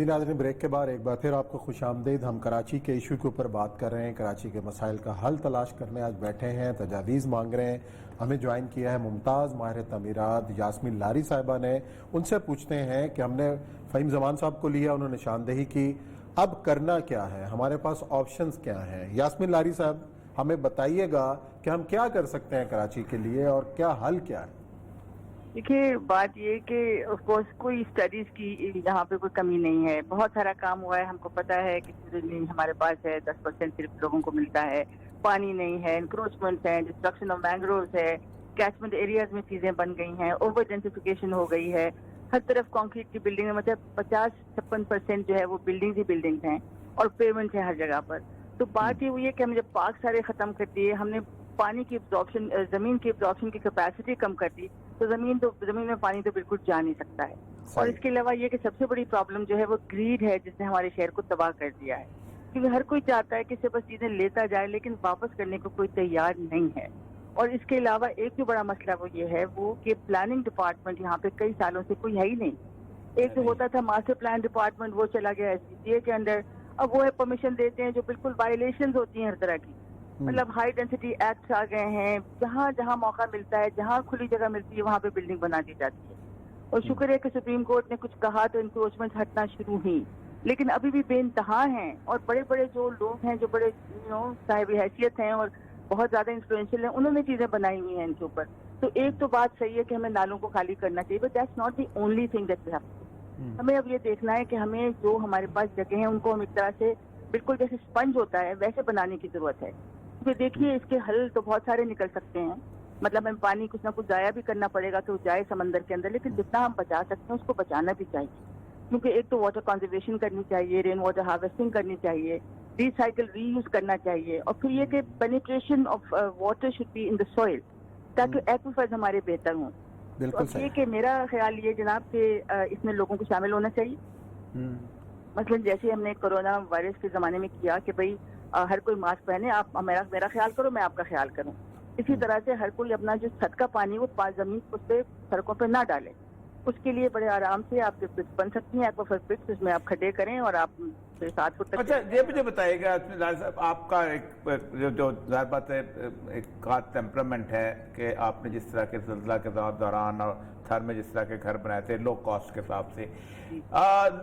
جی ناظرین، بریک کے بعد ایک بار پھر آپ کو خوش آمدید۔ ہم کراچی کے ایشو کے اوپر بات کر رہے ہیں، کراچی کے مسائل کا حل تلاش کرنے آج بیٹھے ہیں، تجاویز مانگ رہے ہیں۔ ہمیں جوائن کیا ہے ممتاز ماہر تعمیرات یاسمین لاری صاحبہ نے۔ ان سے پوچھتے ہیں کہ ہم نے فہیم زمان صاحب کو لیا، انہوں نے نشاندہی کی، اب کرنا کیا ہے، ہمارے پاس آپشنز کیا ہیں؟ یاسمین لاری صاحب ہمیں بتائیے گا کہ ہم کیا کر سکتے ہیں کراچی کے لیے اور کیا حل کیا ہے؟ دیکھیے، بات یہ کہ آف کورس کوئی اسٹڈیز کی یہاں پہ کوئی کمی نہیں ہے، بہت سارا کام ہوا ہے، ہم کو پتا ہے کہ ہمارے پاس ہے 10% صرف لوگوں کو ملتا ہے، پانی نہیں ہے، انکروچمنٹ ہے، ڈسٹرکشن آف مینگرووز ہے، کیچمنٹ ایریاز میں چیزیں بن گئی ہیں، اوور ڈینسیفیکیشن ہو گئی ہے، ہر طرف کانکریٹ کی بلڈنگ، مطلب 50-56% جو ہے وہ بلڈنگز ہی بلڈنگز ہیں اور پیمنٹ ہے ہر جگہ پر۔ تو بات یہ ہوئی ہے کہ ہم جب پارک سارے ختم کر دیے، ہم نے پانی کی ابزارپشن، زمین کی ابزارپشن کی کیپیسٹی کم کر دی، تو زمین میں پانی تو بالکل جا نہیں سکتا ہے۔ اور اس کے علاوہ یہ کہ سب سے بڑی پرابلم جو ہے وہ گریڈ ہے، جس نے ہمارے شہر کو تباہ کر دیا ہے، کیونکہ ہر کوئی چاہتا ہے کہ اسے بس چیزیں لیتا جائے لیکن واپس کرنے کو کوئی تیار نہیں ہے۔ اور اس کے علاوہ ایک جو بڑا مسئلہ وہ یہ ہے وہ کہ پلاننگ ڈپارٹمنٹ یہاں پہ کئی سالوں سے کوئی ہے ہی نہیں۔ ایک جو ہوتا تھا ماسٹر پلان ڈپارٹمنٹ، وہ چلا گیا SCCA کے اندر، اب وہ پرمیشن دیتے ہیں جو بالکل وائلیشنز ہوتی ہیں ہر طرح کی، مطلب ہائی ڈینسٹی ایکٹس آ گئے ہیں، جہاں جہاں موقع ملتا ہے، جہاں کھلی جگہ ملتی ہے وہاں پہ بلڈنگ بنا دی جاتی ہے۔ اور شکر ہے کہ سپریم کورٹ نے کچھ کہا تو انکروچمنٹ ہٹنا شروع ہوئی، لیکن ابھی بھی بے انتہا ہیں، اور بڑے بڑے جو لوگ ہیں جو بڑے صاحب حیثیت ہیں اور بہت زیادہ انفلوئنشل ہیں، انہوں نے چیزیں بنائی ہوئی ہیں ان کے اوپر۔ تو ایک تو بات صحیح ہے کہ ہمیں نالوں کو خالی کرنا چاہیے، but that's not the only thing that we have to do. ہمیں اب یہ دیکھنا ہے کہ ہمیں جو ہمارے پاس جگہ ہیں ان کو ہم ایک طرح سے بالکل جیسے اسپنج ہوتا ہے ویسے بنانے کی ضرورت ہے۔ کیونکہ دیکھیے اس کے حل تو بہت سارے نکل سکتے ہیں، مطلب ہمیں پانی کچھ نہ کچھ ضائع بھی کرنا پڑے گا کہ وہ جائے سمندر کے اندر، لیکن جتنا ہم بچا سکتے ہیں اس کو بچانا بھی چاہیے، کیونکہ ایک تو واٹر کنزرویشن کرنی چاہیے، رین واٹر ہارویسٹنگ کرنی چاہیے، ری سائیکل ری یوز کرنا چاہیے، اور پھر یہ کہ penetration of water should be in the soil تاکہ ایکویفرز ہمارے بہتر ہوں۔ تو اب یہ کہ میرا خیال یہ جناب کہ اس میں لوگوں کو شامل ہونا چاہیے، مثلا جیسے ہم نے کرونا وائرس کے زمانے میں کیا کہ بھئی ہر کوئی ماسک پہنے، آپ میرا خیال کرو، میں آپ کا خیال کروں۔ اسی طرح سے ہر کوئی اپنا جو چھت کا پانی وہ زمین اس پہ سڑکوں پہ نہ ڈالے، اس کے لیے بڑے آرام سے آپ کے پٹس بن سکتی ہیں، ایکویفر پٹس، اس میں آپ کھڈے کریں اور آپ 7 فٹ تک۔ اچھا یہ مجھے بتائیے گا صاحب، آپ کا ایک جو ظاہر بات ہے ایک خاص ٹیمپرامنٹ ہے کہ آپ نے جس طرح کے زلزلہ کے دوران اور تھر میں جس طرح کے گھر بنائے تھے لو کاسٹ کے حساب سے،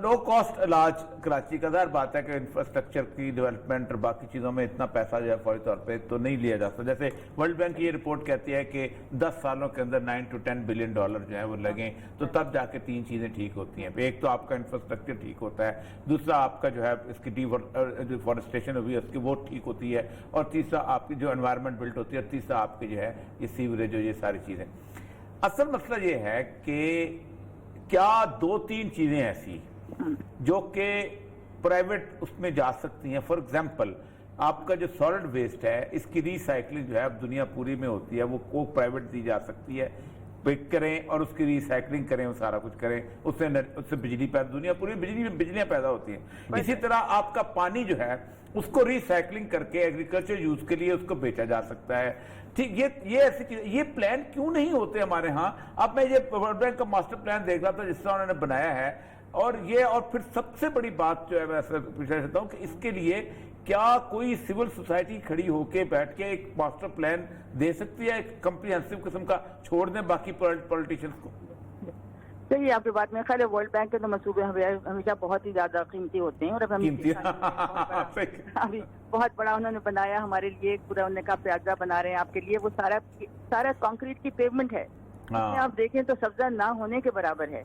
لو کاسٹ علاج کراچی کا، ظاہر بات ہے کہ انفراسٹرکچر کی ڈیولپمنٹ اور باقی چیزوں میں اتنا پیسہ جو ہے فوری طور پہ تو نہیں لیا جا سکتا۔ جیسے ورلڈ بینک کی یہ رپورٹ کہتی ہے کہ 10 سالوں کے اندر 9 to 10 بلین ڈالر جو ہے وہ لگیں، تو تب جا کے 3 چیزیں ٹھیک ہوتی ہیں۔ ایک تو آپ کا انفراسٹرکچر ٹھیک ہوتا ہے، دوسرا آپ کا جو ہے اس کی ڈیفارسٹیشن ہوئی ہے اس کی وہ ٹھیک ہوتی ہے، اور تیسرا آپ کی جو انوائرمنٹ بلڈ ہوتی ہے، اور تیسرا آپ کی جو ہے یہ سیوریج اور یہ ساری چیزیں۔ اصل مسئلہ یہ ہے کہ کیا 2-3 چیزیں ایسی جو کہ پرائیویٹ اس میں جا سکتی ہیں؟ فار ایگزامپل آپ کا جو سالڈ ویسٹ ہے اس کی ری سائیکلنگ جو ہے اب دنیا پوری میں ہوتی ہے، وہ کو پرائیویٹ دی جا سکتی ہے، پک کریں اور اس کی ری سائیکلنگ کریں، وہ سارا کچھ کریں، اس سے بجلی پیدا، دنیا پوری بجلیاں پیدا ہوتی ہیں۔ اسی طرح آپ کا پانی جو ہے اس کو ری سائیکلنگ کر کے ایگریکلچر یوز کے لیے اس کو بیچا جا سکتا ہے۔ ٹھیک، یہ ایسی چیز، یہ پلان کیوں نہیں ہوتے ہمارے ہاں؟ اب میں یہ ورلڈ بینک کا ماسٹر پلان دیکھ رہا تھا جس طرح انہوں نے بنایا ہے، اور پھر سب سے بڑی بات جو ہے میں پوچھنا چاہتا ہوں کہ اس کے لیے کیا کوئی سول سوسائٹی کھڑی ہو کے بیٹھ کے ایک ماسٹر پلان دے سکتی ہے، ایک کمپریہنسو قسم کا، چھوڑ دیں باقی پولیٹیشنز کو؟ صحیح آپ کی بات میں خیال ہے، ورلڈ بینک کے تو منصوبے ہمیشہ بہت ہی زیادہ قیمتی ہوتے ہیں، اور اب ہم ابھی بہت بڑا انہوں نے بنایا ہمارے لیے، ایک پورا انہوں نے کہا پیازا بنا رہے ہیں آپ کے لیے، وہ سارا کانکریٹ کی پیومنٹ ہے، آپ دیکھیں تو سبزہ نہ ہونے کے برابر ہے۔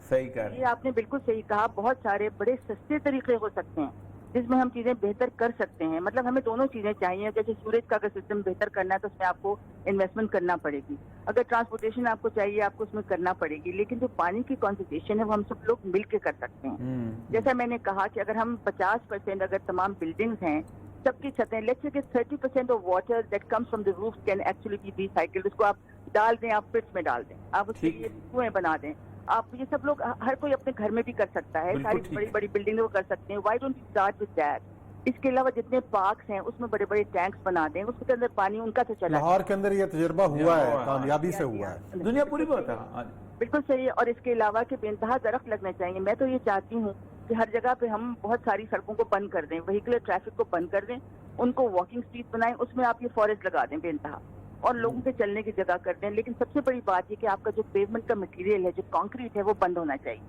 یہ آپ نے بالکل صحیح کہا، بہت سارے بڑے سستے طریقے ہو سکتے ہیں جس میں ہم چیزیں بہتر کر سکتے ہیں، مطلب ہمیں دونوں چیزیں چاہیے، جیسے سورج کا اگر سسٹم بہتر کرنا ہے تو اس میں آپ کو انویسٹمنٹ کرنا پڑے گی، اگر ٹرانسپورٹیشن آپ کو چاہیے آپ کو اس میں کرنا پڑے گی، لیکن جو پانی کی کنزرویشن ہے وہ ہم سب لوگ مل کے کر سکتے ہیں۔ جیسا میں نے کہا کہ اگر ہم 50% اگر تمام بلڈنگز ہیں سب کی چھتیں، لیٹس سے کہ 30% of water that comes from the roof can actually be recycled, اس کو آپ ڈال دیں، آپ پٹس میں ڈال دیں، آپ اس کے لیے کنویں بنا دیں، آپ یہ سب لوگ ہر کوئی اپنے گھر میں بھی کر سکتا ہے، ساری بڑی بڑی بلڈنگیں وہ کر سکتے ہیں۔ Why don't you start with that? اس کے علاوہ جتنے پارکس ہیں اس میں بڑے بڑے ٹینکس بنا دیں، اس کے اندر پانی ان کا تو چلا، لاہور کے اندر یہ تجربہ ہوا ہے، کامیابی سے ہوا ہے، دنیا پوری میں ہوتا ہے۔ بالکل صحیح ہے، اور اس کے علاوہ کہ بے انتہا درخت لگنے چاہیے۔ میں تو یہ چاہتی ہوں کہ ہر جگہ پہ ہم بہت ساری سڑکوں کو بند کر دیں, وہیکولر ٹریفک کو بند کر دیں, ان کو واکنگ اسٹریٹ بنائیں, اس میں آپ یہ فارسٹ لگا دیں بے انتہا, اور لوگوں کے چلنے کی جگہ کر دیں. لیکن سب سے بڑی بات یہ کہ آپ کا جو پیومنٹ کا مٹیریل ہے, جو کانکریٹ ہے, وہ بند ہونا چاہیے,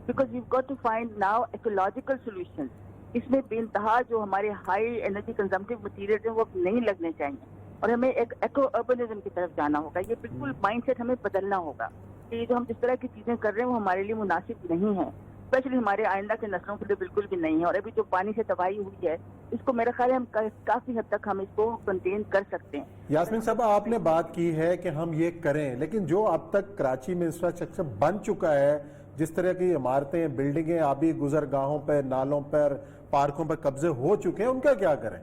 because we've got to find now ecological solution. اس میں بے انتہا جو ہمارے ہائی انرجی کنزمپٹیو مٹیریل ہیں وہ اب نہیں لگنے چاہیے, اور ہمیں ایک ایکو اربنزم کی طرف جانا ہوگا. یہ بالکل مائنڈ سیٹ ہمیں بدلنا ہوگا کہ یہ جو ہم جس طرح کی چیزیں کر رہے ہیں وہ ہمارے لیے مناسب نہیں ہے, اسپیشلی ہمارے آئندہ کے نسلوں کے لیے بالکل بھی نہیں ہے. اور ابھی جو پانی سے تباہی ہوئی ہے, اس کو میرا خیال ہے ہم کافی حد تک ہم اس کو کنٹین کر سکتے ہیں. یاسمین صاحب, آپ نے بات کی ہے کہ ہم یہ کریں, لیکن جو اب تک کراچی میں انفراسٹرکچر بن چکا ہے, جس طرح کی عمارتیں, بلڈنگیں, آبی گزرگاہوں پر, نالوں پر, پارکوں پر قبضے ہو چکے ہیں, ان کا کیا کریں؟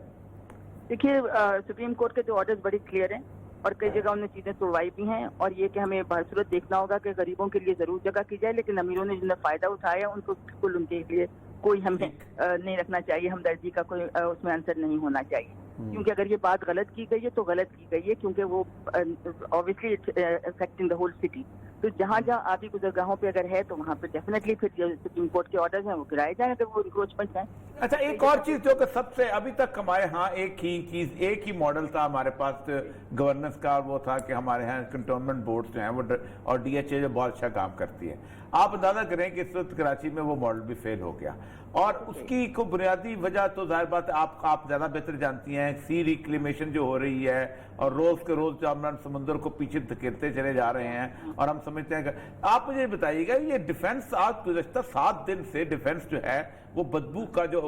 دیکھیے, سپریم کورٹ کے جو آرڈرز بڑی کلیئر ہیں, اور کئی جگہ انہوں نے چیزیں توڑوائی بھی ہیں, اور یہ کہ ہمیں بہرصورت دیکھنا ہوگا کہ غریبوں کے لیے ضرور جگہ کی جائے, لیکن امیروں نے جن نے فائدہ اٹھایا ان کو بالکل ان کے لیے کوئی ہمیں نہیں رکھنا چاہیے, ہمدردی کا کوئی اس میں عنصر نہیں ہونا چاہیے. کیونکہ اگر یہ بات غلط کی گئی ہے تو غلط کی گئی ہے, کیونکہ وہ obviously affecting the whole city. تو جہاں جہاں آبی گزرگاہوں پہ اگر ہے تو وہاں پہ ڈیفینیٹلی پھر جو سپریم کورٹ کے آرڈرز ہیں وہ گرائے جائیں اگر وہ انکروچمنٹ ہیں. اچھا, ایک اور چیز جو کہ سب سے ابھی تک ہمارے ہاں ایک ہی ماڈل تھا ہمارے پاس گورننس کا, وہ تھا کہ ہمارے ہاں کنٹونمنٹ بورڈز جو ہیں وہ اور ڈی ایچ اے جو بہت اچھا کام کرتی ہے. آپ اندازہ کریں کہ اس وقت کراچی میں وہ ماڈل بھی فیل ہو گیا, اور اس کی کو بنیادی وجہ تو ظاہر بات آپ زیادہ بہتر جانتی ہیں, سی ریکلیمیشن جو ہو رہی ہے, اور روز کے روز جو ہم سمندر کو پیچھے دھکیلتے چلے جا رہے ہیں, اور ہم سمجھتے ہیں کہ آپ مجھے بتائیے گا یہ ڈیفنس آج گزشتہ 7 دن سے ڈیفنس جو ہے وہ بدبو کا جو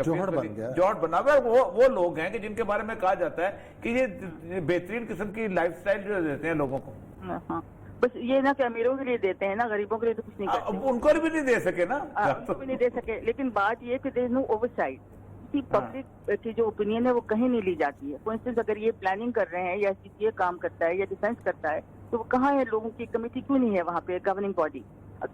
جوہر بنا ہوا ہے, وہ لوگ ہیں کہ جن کے بارے میں کہا جاتا ہے کہ یہ بہترین قسم کی لائف سٹائل جو دیتے ہیں لوگوں کو. بس یہ نا کہ امیروں کے لیے دیتے ہیں نا, غریبوں کے لیے تو کچھ نہیں کرتے. ان کو بھی نہیں دے سکے نا, ان کو بھی نہیں دے سکے. لیکن بات یہ کہ دیر از نو اوورسائٹ. پبلک کی جو اوپینین ہے وہ کہیں نہیں لی جاتی ہے. فار انسٹنس اگر یہ پلاننگ کر رہے ہیں یا یہ کام کرتا ہے یا ڈیفینس کرتا ہے تو وہ کہاں ہے, لوگوں کی کمیٹی کیوں نہیں ہے وہاں پہ, گورننگ باڈی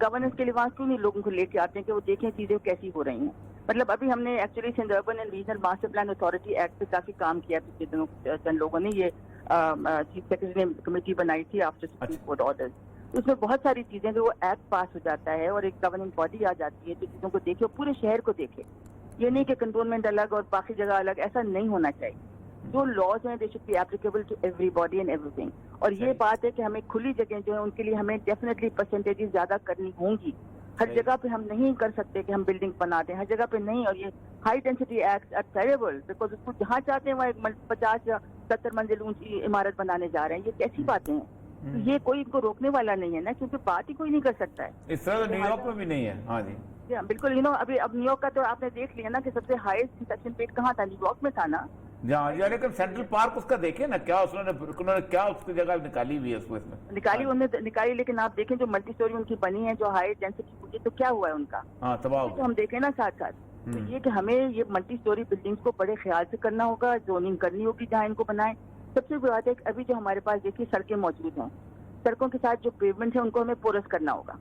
گورننس کے لیے وہاں کیوں نہیں لوگوں کو لے کے آتے ہیں کہ وہ دیکھیں چیزیں کیسی ہو رہی ہیں. مطلب ابھی ہم نے actually Sindh urban and regional master plan authority act پہ کافی کام کیا پچھلے دنوں. چند لوگوں نے یہ چیف سیکرٹری نے کمیٹی بنائی تھی آفٹر سپریم کورٹ آرڈر. اس میں بہت ساری چیزیں جو وہ ایکٹ پاس ہو جاتا ہے اور ایک گورننگ باڈی آ جاتی ہے جو چیزوں کو دیکھے, پورے شہر کو دیکھے. یہ نہیں کہ کنٹونمنٹ الگ اور باقی جگہ الگ, ایسا نہیں ہونا چاہیے. جو لاز ہیں they should be applicable to everybody and everything. اور یہ بات ہے کہ ہمیں کھلی جگہیں جو ہیں ان کے لیے ہمیں ڈیفینیٹلی پرسنٹیجز زیادہ کرنی ہوں گی. ہر جگہ پہ ہم نہیں کر سکتے کہ ہم بلڈنگ بنا دیں, ہر جگہ پہ نہیں. اور یہ high density act are terrible, because اس کو جہاں چاہتے ہیں وہاں 50 یا 70 منزل اونچی عمارت بنانے جا رہے ہیں. یہ کیسی باتیں ہیں؟ یہ کوئی ان کو روکنے والا نہیں ہے نا, کیونکہ بات ہی کوئی نہیں کر سکتا ہے. اس طرح تو نیو یارک میں بھی نہیں ہے. ہاں جی بالکل. ابھی اب نیو یارک کا تو آپ نے دیکھ لیا نا کہ سب سے ہائیسٹ انسیپشن ریٹ کہاں تھا, نیو یارک میں تھا نا. لیکن سینٹرل پارک اس کا دیکھیں نا, کیا انہوں نے کیا اس کی جگہ نکالی ہوئی ہے, اس میں نکالی. لیکن آپ دیکھیں جو ملٹی سٹوری ان کی بنی ہے, جو ہائی ڈینسٹی ہوئی ہے, تو کیا ہوا ہے ان کا, تباہ. تو ہم دیکھیں نا ساتھ ساتھ. تو یہ کہ ہمیں یہ ملٹی سٹوری بلڈنگز کو بڑے خیال سے کرنا ہوگا, زوننگ کرنی ہوگی جہاں ان کو بنائیں. سب سے بڑی بات ہے کہ ابھی جو ہمارے پاس دیکھیے سڑکیں موجود ہیں, سڑکوں کے ساتھ جو پیومنٹ ہے ان کو ہمیں پورس کرنا ہوگا,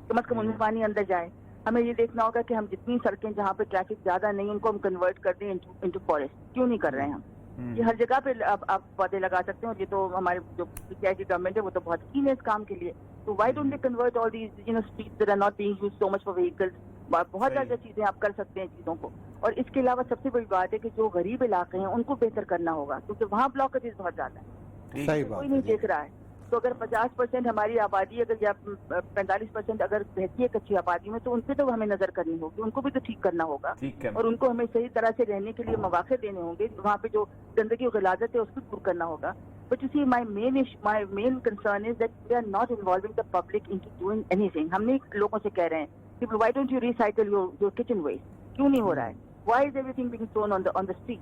کم از کم ان میں پانی اندر جائے. ہمیں یہ دیکھنا ہوگا کہ ہم جتنی سڑکیں جہاں پہ ٹریفک زیادہ نہیں ان کو ہم کنورٹ کر دیں انٹو فارسٹ. کیوں نہیں کر رہے ہیں ہم؟ یہ ہر جگہ پہ آپ پودے لگا سکتے ہیں, اور یہ تو ہمارے جو گورنمنٹ ہے وہ تو بہت کین ہے اس کام کے لیے. تو why don't they convert all these streets that are not being used so much for vehicles. بہت زیادہ چیزیں آپ کر سکتے ہیں چیزوں کو. اور اس کے علاوہ سب سے بڑی بات ہے کہ جو غریب علاقے ہیں ان کو بہتر کرنا ہوگا, کیونکہ وہاں بلاکیجز بہت زیادہ ہیں, کوئی نہیں دیکھ رہا ہے. تو اگر 50% ہماری آبادی اگر یا 45% اگر رہتی ہے کچی آبادی میں, تو ان پہ تو ہمیں نظر کرنی ہوگی, ان کو بھی تو ٹھیک کرنا ہوگا, اور ان کو ہمیں صحیح طرح سے رہنے کے لیے مواقع دینے ہوں گے. وہاں پہ جو گندگی و غلاظت ہے اس کو دور کرنا ہوگا. But you see my main concern is that we are not involving the public into doing anything. ہم نہیں لوگوں سے کہہ رہے ہیں کہ why don't you recycle your kitchen waste, کیوں نہیں ہو رہا ہے, why is everything being thrown on the street,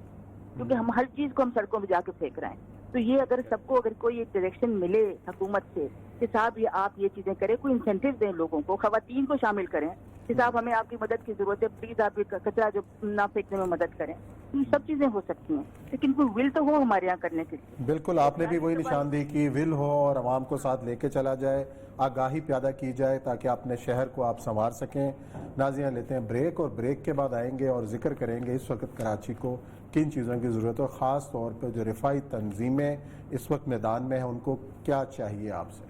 کیونکہ ہم ہر چیز کو ہم سڑکوں پہ جا کے پھینک رہے ہیں. تو یہ اگر سب کو اگر کوئی ایک ڈائریکشن ملے حکومت سے کہ صاحب یہ آپ یہ چیزیں کریں, کوئی انسینٹیو دیں لوگوں کو, خواتین کو شامل کریں کہ صاحب ہمیں آپ کی مدد کی ضرورت ہے, پلیز آپ کچرا جو نہ پھینکنے میں مدد کریں. یہ سب چیزیں ہو سکتی ہیں, لیکن کوئی ول تو ہو ہمارے یہاں کرنے کے لیے. بالکل, آپ نے بھی وہی نشاندہی کی, ول ہو اور عوام کو ساتھ لے کے چلا جائے, آگاہی پیدا کی جائے تاکہ اپنے شہر کو آپ سنوار سکیں. ناظرین لیتے ہیں بریک, اور بریک کے بعد آئیں گے اور ذکر کریں گے اس وقت کراچی کو کن چیزوں کی ضرورت ہے, اور خاص طور پہ جو رفاہی تنظیمیں اس وقت میدان میں ہیں ان کو کیا چاہیے آپ سے.